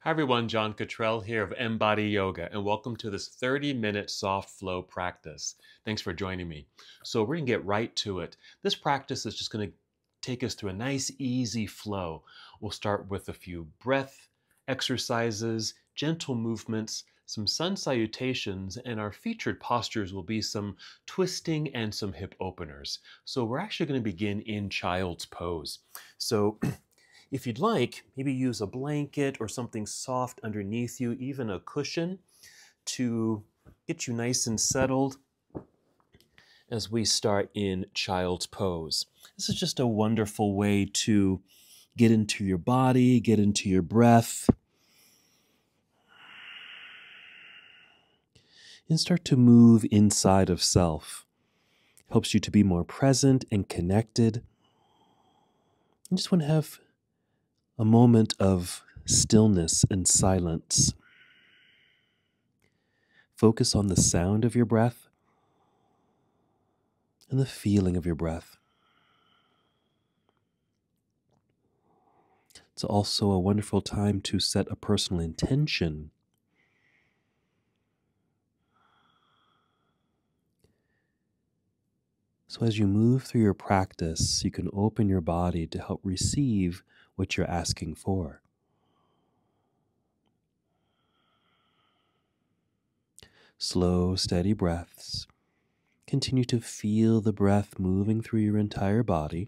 Hi everyone, John Cottrell here of MBODY Yoga, and welcome to this 30-minute soft flow practice. Thanks for joining me. So we're going to get right to it. This practice is just going to take us through a nice, easy flow. We'll start with a few breath exercises, gentle movements, some sun salutations, and our featured postures will be some twisting and some hip openers. So we're actually going to begin in child's pose. So if you'd like, maybe use a blanket or something soft underneath you, even a cushion, to get you nice and settled as we start in child's pose. This is just a wonderful way to get into your body, get into your breath, and start to move inside of self. Helps you to be more present and connected. You just want to have a moment of stillness and silence. Focus on the sound of your breath and the feeling of your breath. It's also a wonderful time to set a personal intention. So as you move through your practice, you can open your body to help receive what you're asking for. Slow, steady breaths. Continue to feel the breath moving through your entire body.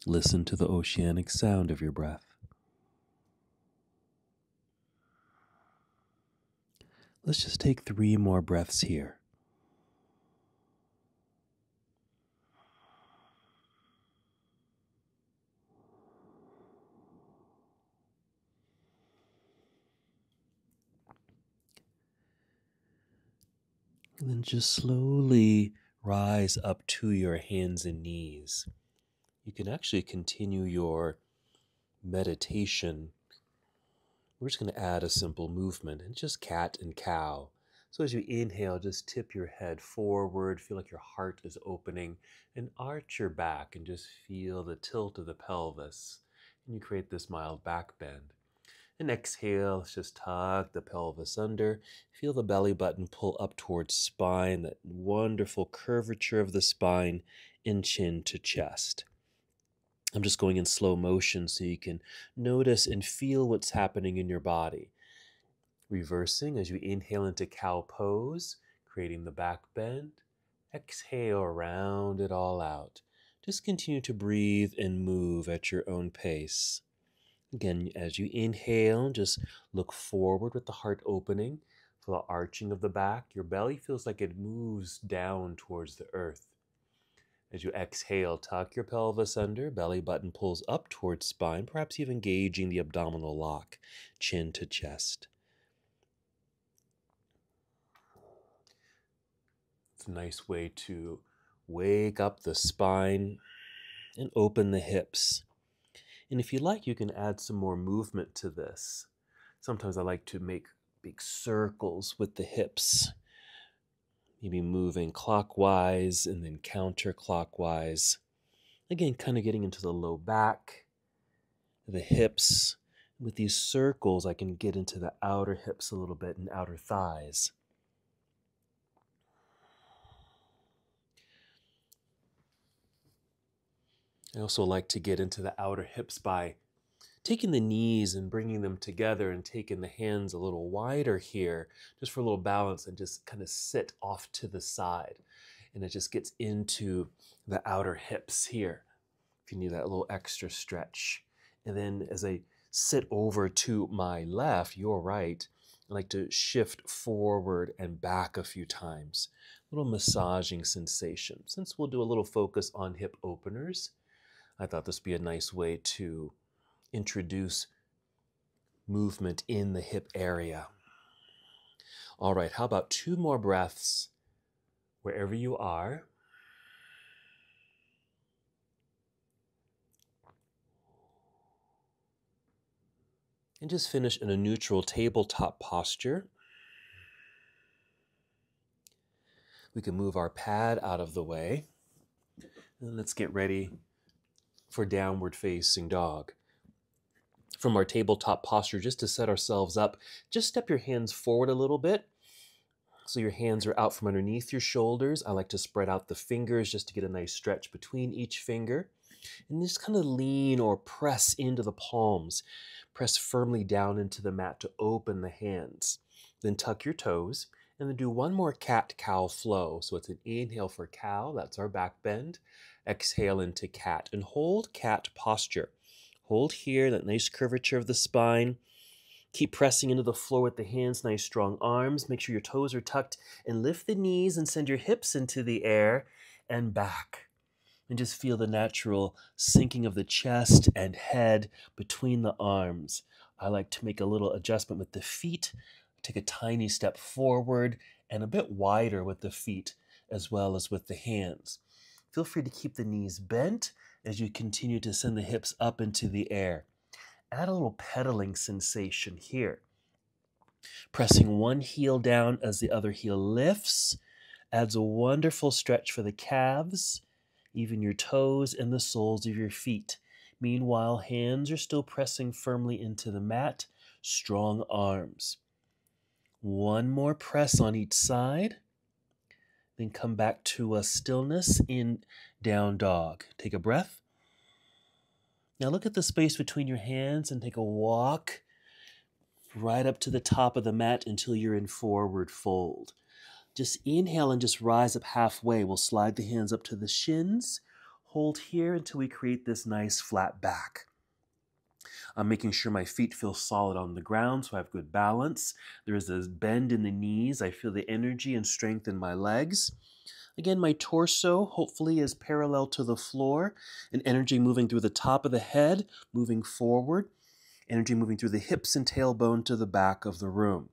Listen to the oceanic sound of your breath. Let's just take 3 more breaths here. And then just slowly rise up to your hands and knees. You can actually continue your meditation. We're just going to add a simple movement and just cat and cow. So as you inhale, just tip your head forward, feel like your heart is opening, and arch your back and just feel the tilt of the pelvis. And you create this mild back bend. And exhale, let's just tuck the pelvis under. Feel the belly button pull up towards spine, that wonderful curvature of the spine and chin to chest. I'm just going in slow motion so you can notice and feel what's happening in your body. Reversing as you inhale into cow pose, creating the back bend. Exhale, round it all out. Just continue to breathe and move at your own pace. Again, as you inhale, just look forward with the heart opening. Feel the arching of the back. Your belly feels like it moves down towards the earth. As you exhale, tuck your pelvis under. Belly button pulls up towards spine, perhaps even engaging the abdominal lock, chin to chest. It's a nice way to wake up the spine and open the hips. And if you like, you can add some more movement to this. Sometimes I like to make big circles with the hips, maybe moving clockwise and then counterclockwise. Again, kind of getting into the low back, the hips. With these circles, I can get into the outer hips a little bit and outer thighs. I also like to get into the outer hips by taking the knees and bringing them together and taking the hands a little wider here, just for a little balance, and just kind of sit off to the side. And it just gets into the outer hips here, if you need that little extra stretch. And then as I sit over to my left, your right, I like to shift forward and back a few times. A little massaging sensation. Since we'll do a little focus on hip openers, I thought this would be a nice way to introduce movement in the hip area. All right, how about 2 more breaths wherever you are. And just finish in a neutral tabletop posture. We can move our pad out of the way. And let's get ready for downward facing dog. from our tabletop posture, just to set ourselves up. Just step your hands forward a little bit. So your hands are out from underneath your shoulders. I like to spread out the fingers just to get a nice stretch between each finger. And just kind of lean or press into the palms. Press firmly down into the mat to open the hands. Then tuck your toes. And then do one more cat-cow flow. So it's an inhale for cow. That's our back bend. Exhale into cat. And hold cat posture. Hold here, that nice curvature of the spine. Keep pressing into the floor with the hands, nice strong arms. Make sure your toes are tucked and lift the knees and send your hips into the air and back. And just feel the natural sinking of the chest and head between the arms. I like to make a little adjustment with the feet. Take a tiny step forward and a bit wider with the feet as well as with the hands. Feel free to keep the knees bent as you continue to send the hips up into the air. Add a little pedaling sensation here. Pressing one heel down as the other heel lifts adds a wonderful stretch for the calves, even your toes and the soles of your feet. Meanwhile, hands are still pressing firmly into the mat, strong arms. One more press on each side. Then come back to a stillness in down dog. Take a breath. Now look at the space between your hands and take a walk right up to the top of the mat until you're in forward fold. Just inhale and just rise up halfway. We'll slide the hands up to the shins. Hold here until we create this nice flat back. I'm making sure my feet feel solid on the ground so I have good balance. There is a bend in the knees. I feel the energy and strength in my legs. Again, my torso hopefully is parallel to the floor, and energy moving through the top of the head, moving forward, energy moving through the hips and tailbone to the back of the room.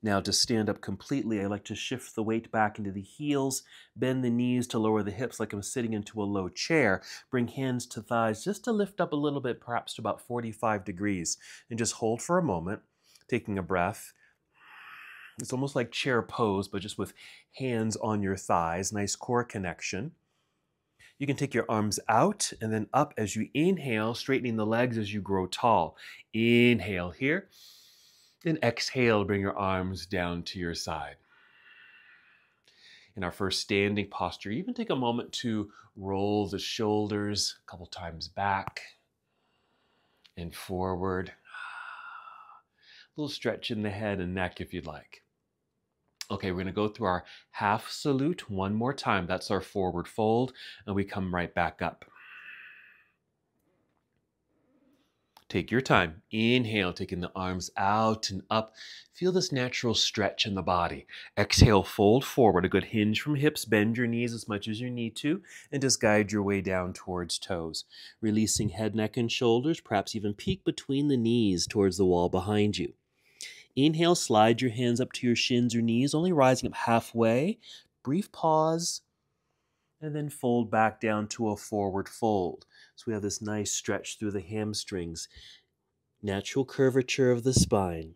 Now to stand up completely, I like to shift the weight back into the heels, bend the knees to lower the hips like I'm sitting into a low chair, bring hands to thighs just to lift up a little bit, perhaps to about 45 degrees, and just hold for a moment, taking a breath. It's almost like chair pose, but just with hands on your thighs, nice core connection. You can take your arms out and then up as you inhale, straightening the legs as you grow tall. Inhale here, and exhale, bring your arms down to your side. In our first standing posture, even take a moment to roll the shoulders a couple times back and forward. A little stretch in the head and neck if you'd like. Okay, we're going to go through our half salute one more time. That's our forward fold, and we come right back up. Take your time. Inhale, taking the arms out and up. Feel this natural stretch in the body. Exhale, fold forward. A good hinge from hips. Bend your knees as much as you need to, and just guide your way down towards toes. Releasing head, neck, and shoulders. Perhaps even peek between the knees towards the wall behind you. Inhale, slide your hands up to your shins or knees, only rising up halfway. Brief pause, and then fold back down to a forward fold. So we have this nice stretch through the hamstrings. Natural curvature of the spine.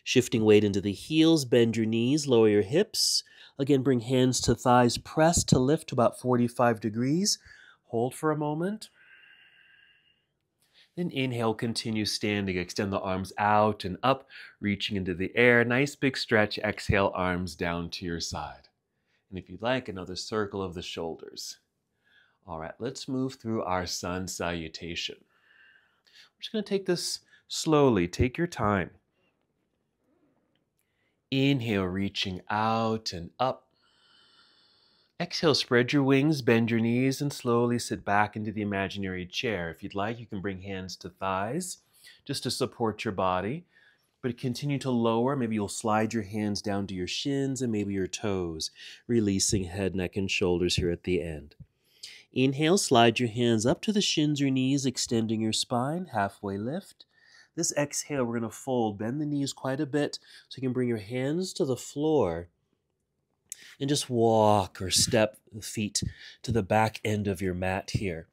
Shifting weight into the heels, bend your knees, lower your hips. Again, bring hands to thighs, press to lift to about 45 degrees. Hold for a moment. Then inhale, continue standing. Extend the arms out and up, reaching into the air. Nice big stretch. Exhale, arms down to your side. And if you'd like, another circle of the shoulders. All right, let's move through our sun salutation. We're just going to take this slowly. Take your time. Inhale, reaching out and up. Exhale, spread your wings, bend your knees, and slowly sit back into the imaginary chair. If you'd like, you can bring hands to thighs just to support your body. But continue to lower. Maybe you'll slide your hands down to your shins and maybe your toes, releasing head, neck, and shoulders here at the end. Inhale, slide your hands up to the shins or knees, extending your spine, halfway lift. This exhale, we're going to fold, bend the knees quite a bit so you can bring your hands to the floor and just walk or step the feet to the back end of your mat here.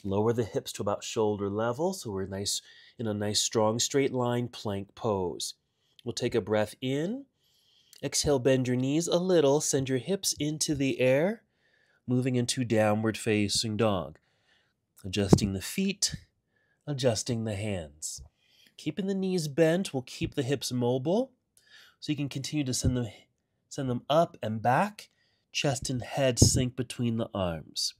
Lower the hips to about shoulder level so we're in a nice strong straight line plank pose. We'll take a breath in. Exhale, bend your knees a little, send your hips into the air, moving into downward facing dog. Adjusting the feet, adjusting the hands. Keeping the knees bent will keep the hips mobile, so you can continue to send them up and back. Chest and head sink between the arms.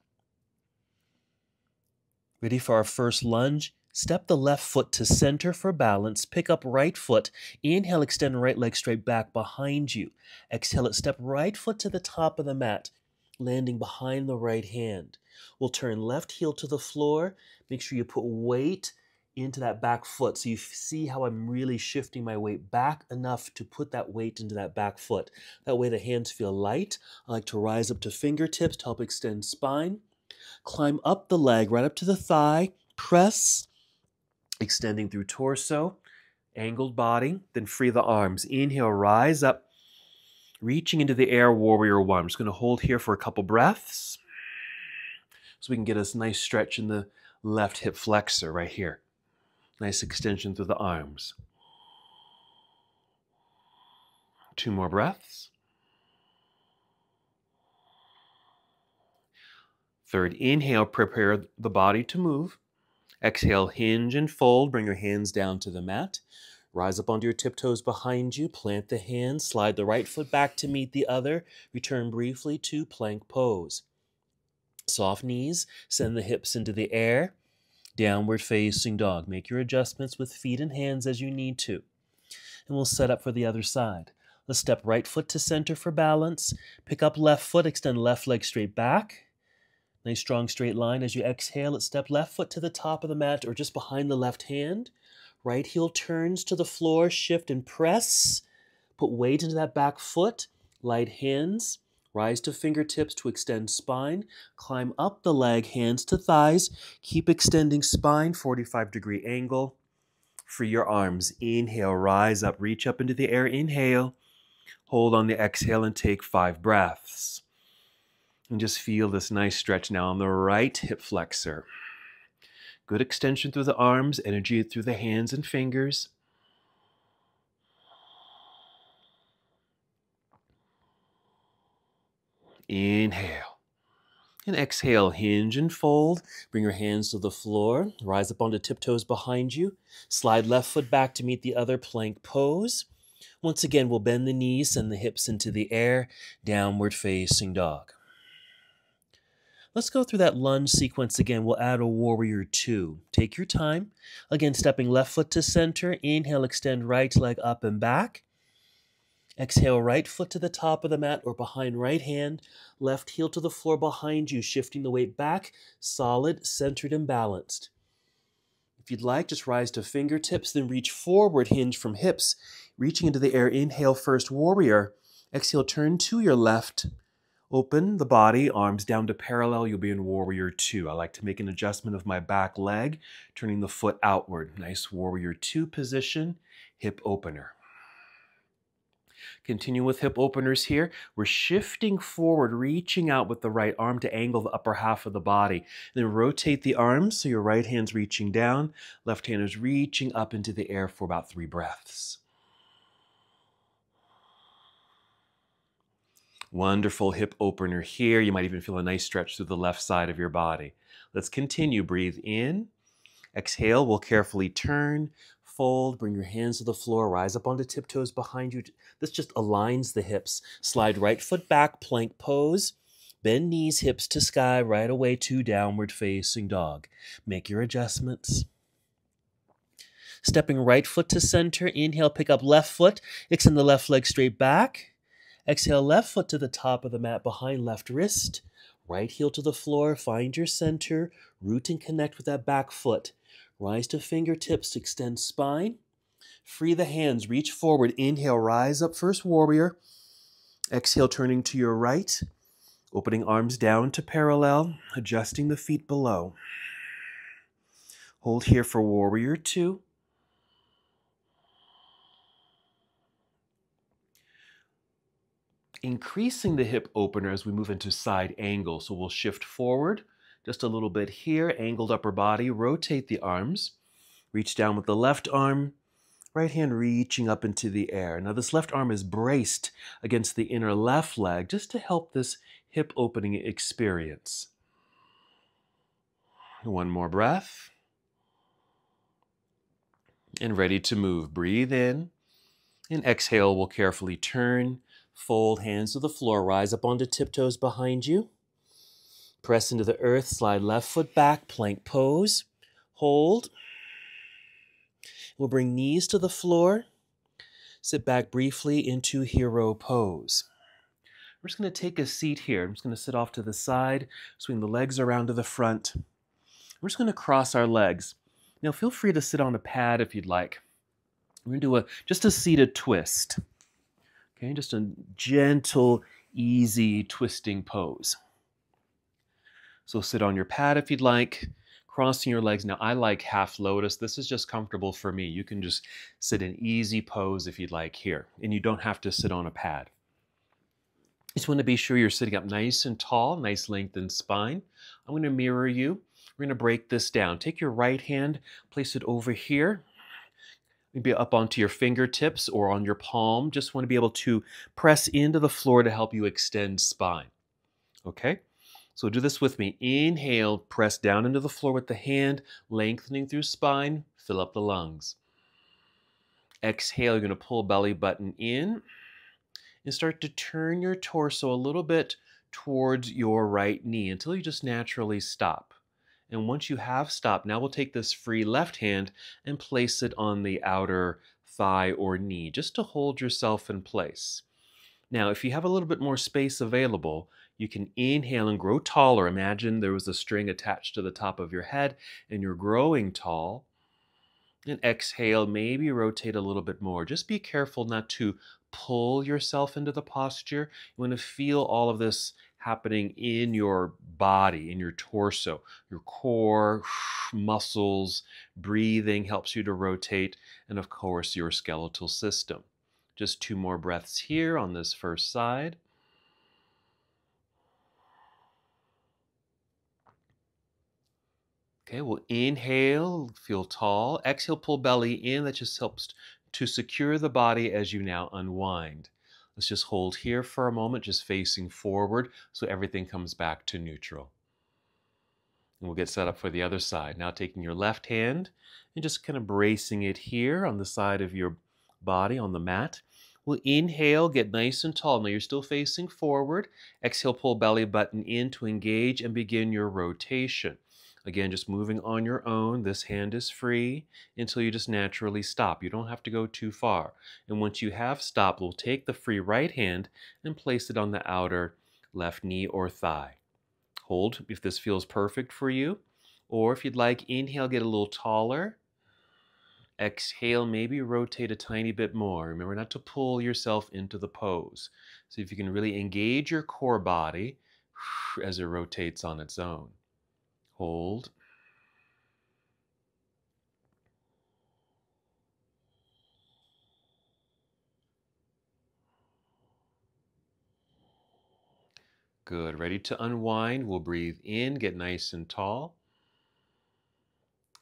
Ready for our first lunge? Step the left foot to center for balance. Pick up right foot. Inhale, extend right leg straight back behind you. Exhale it, step right foot to the top of the mat, landing behind the right hand. We'll turn left heel to the floor. Make sure you put weight into that back foot. So you see how I'm really shifting my weight back enough to put that weight into that back foot. That way the hands feel light. I like to rise up to fingertips to help extend spine. Climb up the leg, right up to the thigh. Press, extending through torso, angled body. Then free the arms. Inhale, rise up, reaching into the air, warrior one. I'm just going to hold here for a couple breaths so we can get a nice stretch in the left hip flexor right here. Nice extension through the arms. 2 more breaths. Third, inhale, prepare the body to move. Exhale, hinge and fold. Bring your hands down to the mat. Rise up onto your tiptoes behind you. Plant the hands. Slide the right foot back to meet the other. Return briefly to plank pose. Soft knees. Send the hips into the air. Downward facing dog. Make your adjustments with feet and hands as you need to. And we'll set up for the other side. Let's step right foot to center for balance. Pick up left foot. Extend left leg straight back. Nice strong straight line. As you exhale, let's step left foot to the top of the mat or just behind the left hand. Right heel turns to the floor. Shift and press. Put weight into that back foot. Light hands. Rise to fingertips to extend spine. Climb up the leg, hands to thighs. Keep extending spine, 45-degree angle. Free your arms. Inhale, rise up, reach up into the air. Inhale. Hold on the exhale and take 5 breaths. And just feel this nice stretch now on the right hip flexor. Good extension through the arms, energy through the hands and fingers. Inhale. And exhale, hinge and fold. Bring your hands to the floor. Rise up onto tiptoes behind you. Slide left foot back to meet the other, plank pose. Once again, we'll bend the knees, send the hips into the air. Downward facing dog. Let's go through that lunge sequence again. We'll add a warrior 2. Take your time. Again, stepping left foot to center. Inhale, extend right leg up and back. Exhale, right foot to the top of the mat or behind right hand. Left heel to the floor behind you, shifting the weight back. Solid, centered, and balanced. If you'd like, just rise to fingertips, then reach forward, hinge from hips. Reaching into the air, inhale, first warrior. Exhale, turn to your left. Open the body, arms down to parallel. You'll be in warrior 2. I like to make an adjustment of my back leg, turning the foot outward. Nice warrior 2 position, hip opener. Continue with hip openers here. We're shifting forward, reaching out with the right arm to angle the upper half of the body. Then rotate the arms so your right hand's reaching down, left hand is reaching up into the air for about 3 breaths. Wonderful hip opener here. You might even feel a nice stretch through the left side of your body. Let's continue. Breathe in. Exhale. We'll carefully turn, fold, bring your hands to the floor, rise up onto tiptoes behind you. This just aligns the hips. Slide right foot back, plank pose. Bend knees, hips to sky, right away to downward facing dog. Make your adjustments. Stepping right foot to center. Inhale, pick up left foot. Extend the left leg straight back. Exhale, left foot to the top of the mat behind left wrist. Right heel to the floor. Find your center. Root and connect with that back foot. Rise to fingertips, extend spine. Free the hands, reach forward. Inhale, rise up, first warrior. Exhale, turning to your right. Opening arms down to parallel, adjusting the feet below. Hold here for warrior 2. Increasing the hip opener as we move into side angle. So we'll shift forward just a little bit here, angled upper body, rotate the arms, reach down with the left arm, right hand reaching up into the air. Now this left arm is braced against the inner left leg just to help this hip opening experience. 1 more breath. And ready to move. Breathe in. And exhale, we'll carefully turn. Fold hands to the floor. Rise up onto tiptoes behind you. Press into the earth. Slide left foot back. Plank pose. Hold. We'll bring knees to the floor. Sit back briefly into hero pose. We're just going to take a seat here. I'm just going to sit off to the side, swing the legs around to the front. We're just going to cross our legs. Now feel free to sit on a pad if you'd like. We're going to do just a seated twist. Okay, just a gentle, easy twisting pose. So sit on your pad if you'd like, crossing your legs. Now I like half lotus. This is just comfortable for me. You can just sit in easy pose if you'd like here, and you don't have to sit on a pad. Just want to be sure you're sitting up nice and tall, nice lengthened spine. I'm going to mirror you. We're going to break this down. Take your right hand, place it over here, maybe up onto your fingertips or on your palm. Just want to be able to press into the floor to help you extend spine. Okay? So do this with me. Inhale, press down into the floor with the hand, lengthening through spine, fill up the lungs. Exhale, you're going to pull belly button in and start to turn your torso a little bit towards your right knee until you just naturally stop. And once you have stopped, now we'll take this free left hand and place it on the outer thigh or knee just to hold yourself in place. Now, if you have a little bit more space available, you can inhale and grow taller. Imagine there was a string attached to the top of your head and you're growing tall. And exhale, maybe rotate a little bit more. Just be careful not to pull yourself into the posture. You want to feel all of this happening in your body, in your torso, your core, muscles. Breathing helps you to rotate, and of course, your skeletal system. Just 2 more breaths here on this first side. Okay, we'll inhale, feel tall. Exhale, pull belly in. That just helps to secure the body as you now unwind. Let's just hold here for a moment, just facing forward so everything comes back to neutral. And we'll get set up for the other side. Now taking your left hand and just kind of bracing it here on the side of your body on the mat. We'll inhale, get nice and tall. Now you're still facing forward. Exhale, pull belly button in to engage and begin your rotation. Again, just moving on your own. This hand is free until you just naturally stop. You don't have to go too far. And once you have stopped, we'll take the free right hand and place it on the outer left knee or thigh. Hold if this feels perfect for you. Or if you'd like, inhale, get a little taller. Exhale, maybe rotate a tiny bit more. Remember not to pull yourself into the pose. See if you can really engage your core body as it rotates on its own. Hold. Good. Ready to unwind. We'll breathe in, get nice and tall.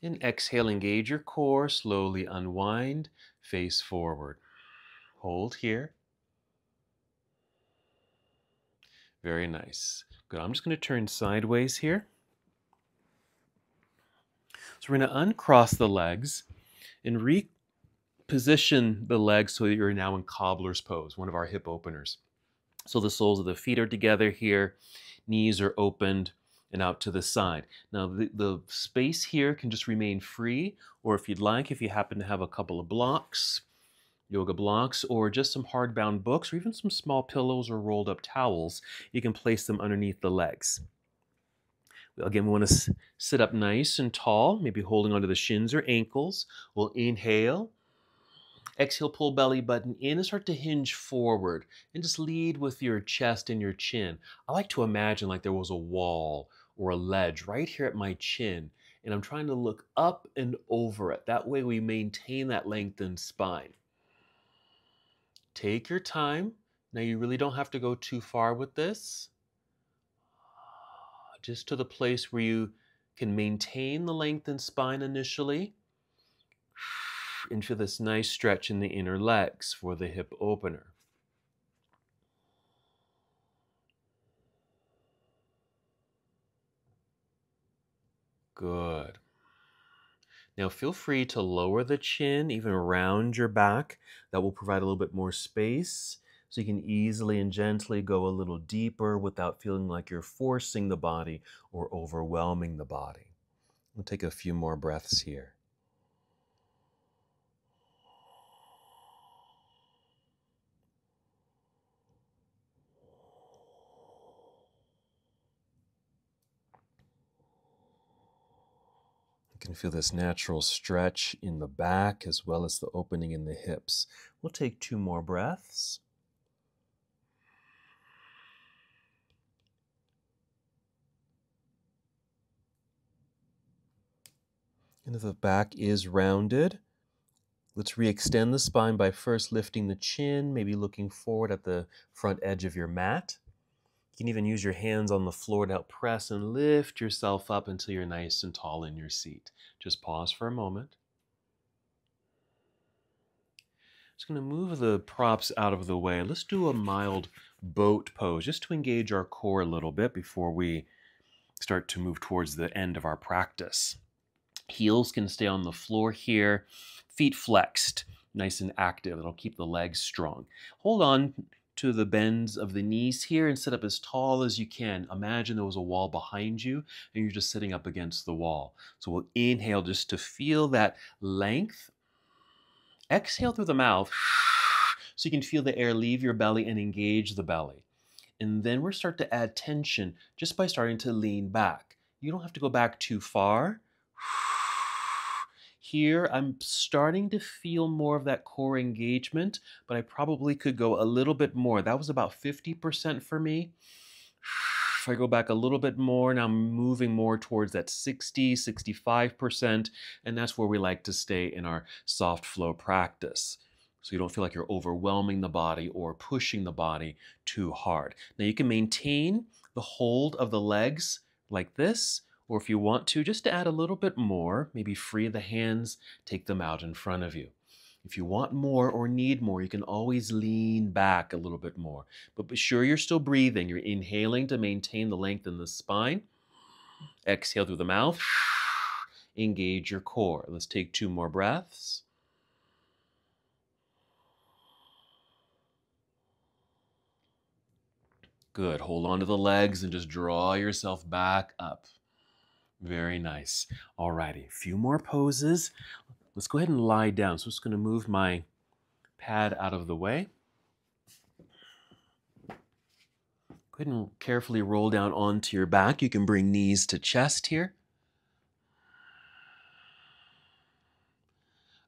And exhale, engage your core, slowly unwind, face forward. Hold here. Very nice. Good. I'm just going to turn sideways here. So we're going to uncross the legs and reposition the legs so that you're now in cobbler's pose, one of our hip openers. So the soles of the feet are together here, knees are opened and out to the side. Now the space here can just remain free, or if you'd like, if you happen to have a couple of blocks, yoga blocks, or just some hardbound books, or even some small pillows or rolled up towels, you can place them underneath the legs. Again, we want to sit up nice and tall, maybe holding onto the shins or ankles. We'll inhale. Exhale, pull belly button in and start to hinge forward and just lead with your chest and your chin. I like to imagine like there was a wall or a ledge right here at my chin, and I'm trying to look up and over it. That way we maintain that lengthened spine. Take your time. Now you really don't have to go too far with this. Just to the place where you can maintain the lengthened spine initially. Into this nice stretch in the inner legs for the hip opener. Good. Now feel free to lower the chin, even around your back. That will provide a little bit more space so you can easily and gently go a little deeper without feeling like you're forcing the body or overwhelming the body. We'll take a few more breaths here. You can feel this natural stretch in the back as well as the opening in the hips. We'll take 2 more breaths. And if the back is rounded, let's re-extend the spine by first lifting the chin, maybe looking forward at the front edge of your mat. You can even use your hands on the floor to help press and lift yourself up until you're nice and tall in your seat. Just pause for a moment. Just going to move the props out of the way. Let's do a mild boat pose just to engage our core a little bit before we start to move towards the end of our practice. Heels can stay on the floor here, feet flexed, nice and active. It'll keep the legs strong. Hold on to the bends of the knees here and sit up as tall as you can. Imagine there was a wall behind you and you're just sitting up against the wall. So we'll inhale just to feel that length. Exhale through the mouth so you can feel the air leave your belly and engage the belly. And then we'll start to add tension just by starting to lean back. You don't have to go back too far. Here, I'm starting to feel more of that core engagement, but I probably could go a little bit more. That was about 50% for me. If I go back a little bit more, now I'm moving more towards that 60, 65%, and that's where we like to stay in our soft flow practice. So you don't feel like you're overwhelming the body or pushing the body too hard. Now you can maintain the hold of the legs like this, or if you want to, just to add a little bit more, maybe free the hands, take them out in front of you. If you want more or need more, you can always lean back a little bit more. But be sure you're still breathing. You're inhaling to maintain the length in the spine. Exhale through the mouth. Engage your core. Let's take 2 more breaths. Good. Hold on to the legs and just draw yourself back up. Very nice. Alrighty, a few more poses. Let's go ahead and lie down. So I'm just going to move my pad out of the way. Go ahead and carefully roll down onto your back. You can bring knees to chest here.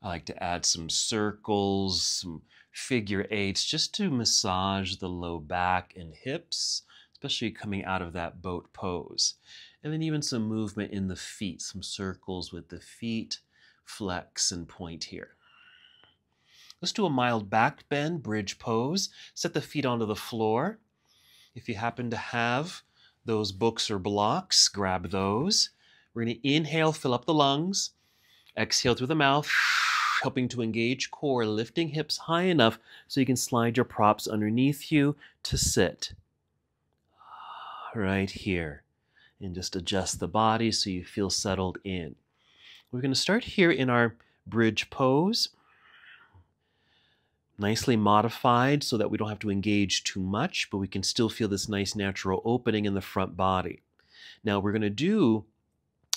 I like to add some circles, some figure eights, just to massage the low back and hips, especially coming out of that boat pose. And then even some movement in the feet, some circles with the feet, flex and point here. Let's do a mild back bend, bridge pose. Set the feet onto the floor. If you happen to have those books or blocks, grab those. We're going to inhale, fill up the lungs. Exhale through the mouth, helping to engage core, lifting hips high enough so you can slide your props underneath you to sit. Right here. And just adjust the body so you feel settled in. We're going to start here in our bridge pose. Nicely modified so that we don't have to engage too much, but we can still feel this nice natural opening in the front body. Now we're going to do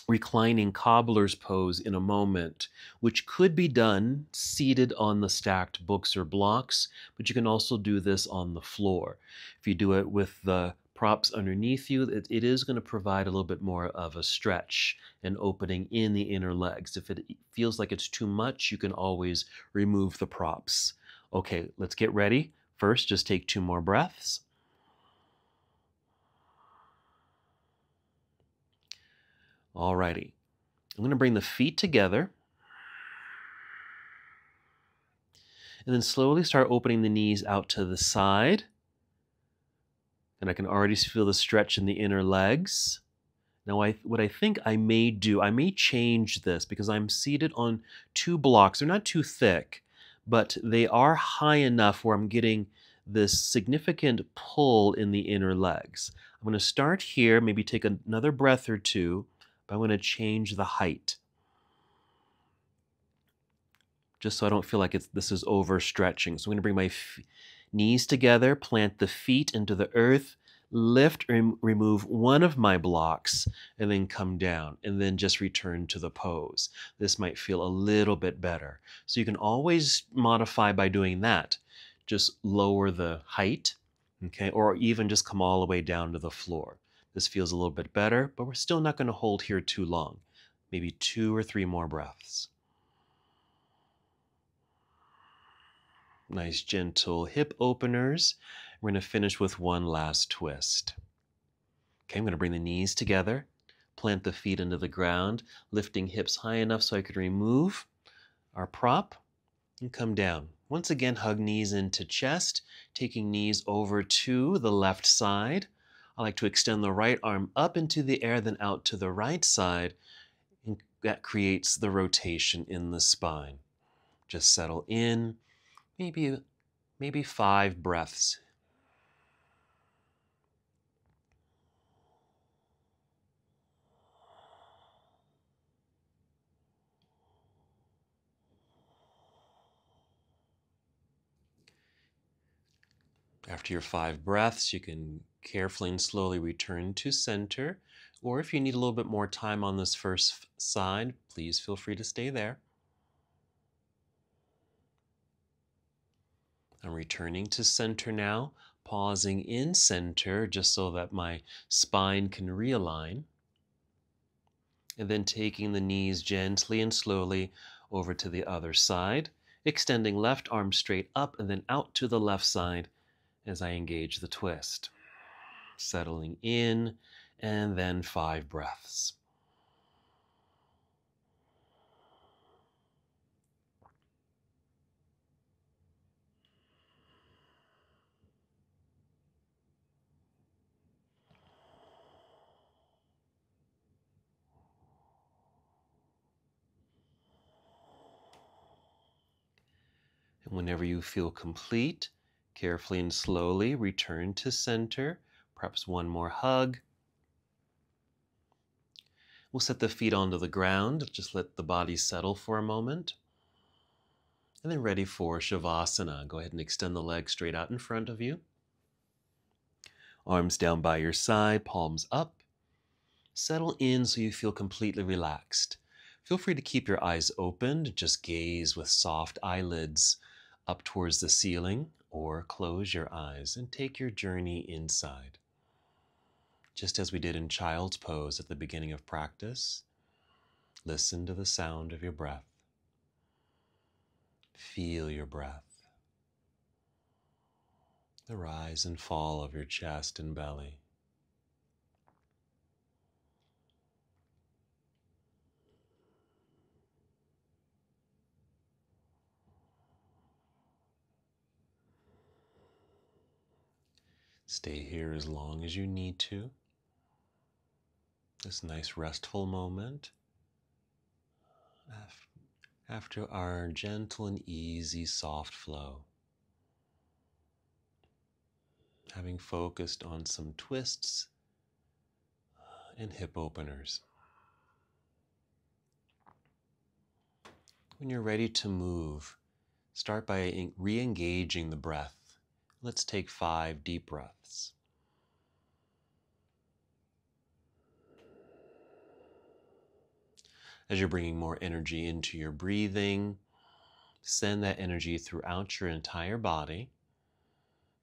reclining cobbler's pose in a moment, which could be done seated on the stacked books or blocks, but you can also do this on the floor. If you do it with the props underneath you, it is going to provide a little bit more of a stretch and opening in the inner legs. If it feels like it's too much, you can always remove the props. Okay, let's get ready. First, just take 2 more breaths. Alrighty. I'm going to bring the feet together and then slowly start opening the knees out to the side. And I can already feel the stretch in the inner legs. Now, what I think I may do, I may change this because I'm seated on 2 blocks. They're not too thick, but they are high enough where I'm getting this significant pull in the inner legs. I'm going to start here, maybe take another breath or 2, but I'm going to change the height. just so I don't feel like this is overstretching. So I'm going to bring my knees together, plant the feet into the earth, lift or remove one of my blocks, and then come down, and then just return to the pose. This might feel a little bit better. So you can always modify by doing that. Just lower the height, okay, or even just come all the way down to the floor. This feels a little bit better, but we're still not going to hold here too long. Maybe 2 or 3 more breaths. Nice gentle hip openers. We're going to finish with one last twist. Okay, I'm going to bring the knees together, plant the feet into the ground, lifting hips high enough so I could remove our prop and come down. Once again, hug knees into chest, taking knees over to the left side. I like to extend the right arm up into the air, then out to the right side. And that creates the rotation in the spine. Just settle in, maybe 5 breaths. After your 5 breaths, you can carefully and slowly return to center. Or if you need a little bit more time on this first side, please feel free to stay there. I'm returning to center now, pausing in center just so that my spine can realign. And then taking the knees gently and slowly over to the other side, extending left arm straight up and then out to the left side as I engage the twist. Settling in, and then 5 breaths. And whenever you feel complete, carefully and slowly return to center. Perhaps one more hug. We'll set the feet onto the ground. Just let the body settle for a moment. And then ready for Shavasana. Go ahead and extend the legs straight out in front of you. Arms down by your side, palms up. Settle in so you feel completely relaxed. Feel free to keep your eyes open. Just gaze with soft eyelids up towards the ceiling, or close your eyes and take your journey inside. Just as we did in child's pose at the beginning of practice, listen to the sound of your breath. Feel your breath, the rise and fall of your chest and belly. Stay here as long as you need to. This nice restful moment after our gentle and easy soft flow. Having focused on some twists and hip openers. When you're ready to move, start by re-engaging the breath. Let's take 5 deep breaths. As you're bringing more energy into your breathing, send that energy throughout your entire body.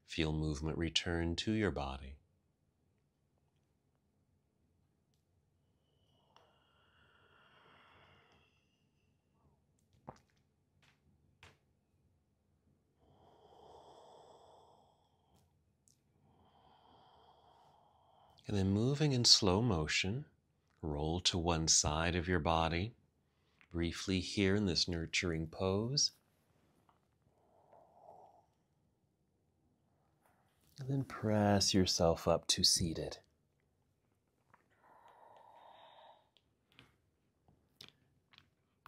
Feel movement return to your body. And then moving in slow motion, roll to one side of your body, briefly here in this nurturing pose. And then press yourself up to seated.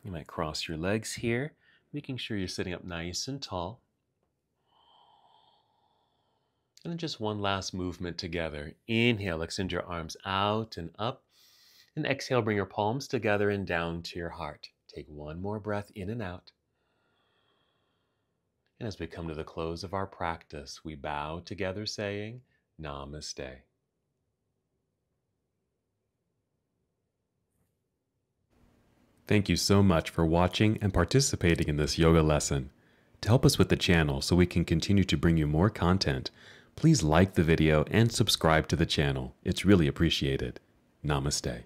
You might cross your legs here, making sure you're sitting up nice and tall. And then just one last movement together. Inhale, extend your arms out and up. And exhale, bring your palms together and down to your heart. Take one more breath in and out. And as we come to the close of our practice, we bow together saying, Namaste. Thank you so much for watching and participating in this yoga lesson. To help us with the channel so we can continue to bring you more content, please like the video and subscribe to the channel. It's really appreciated. Namaste.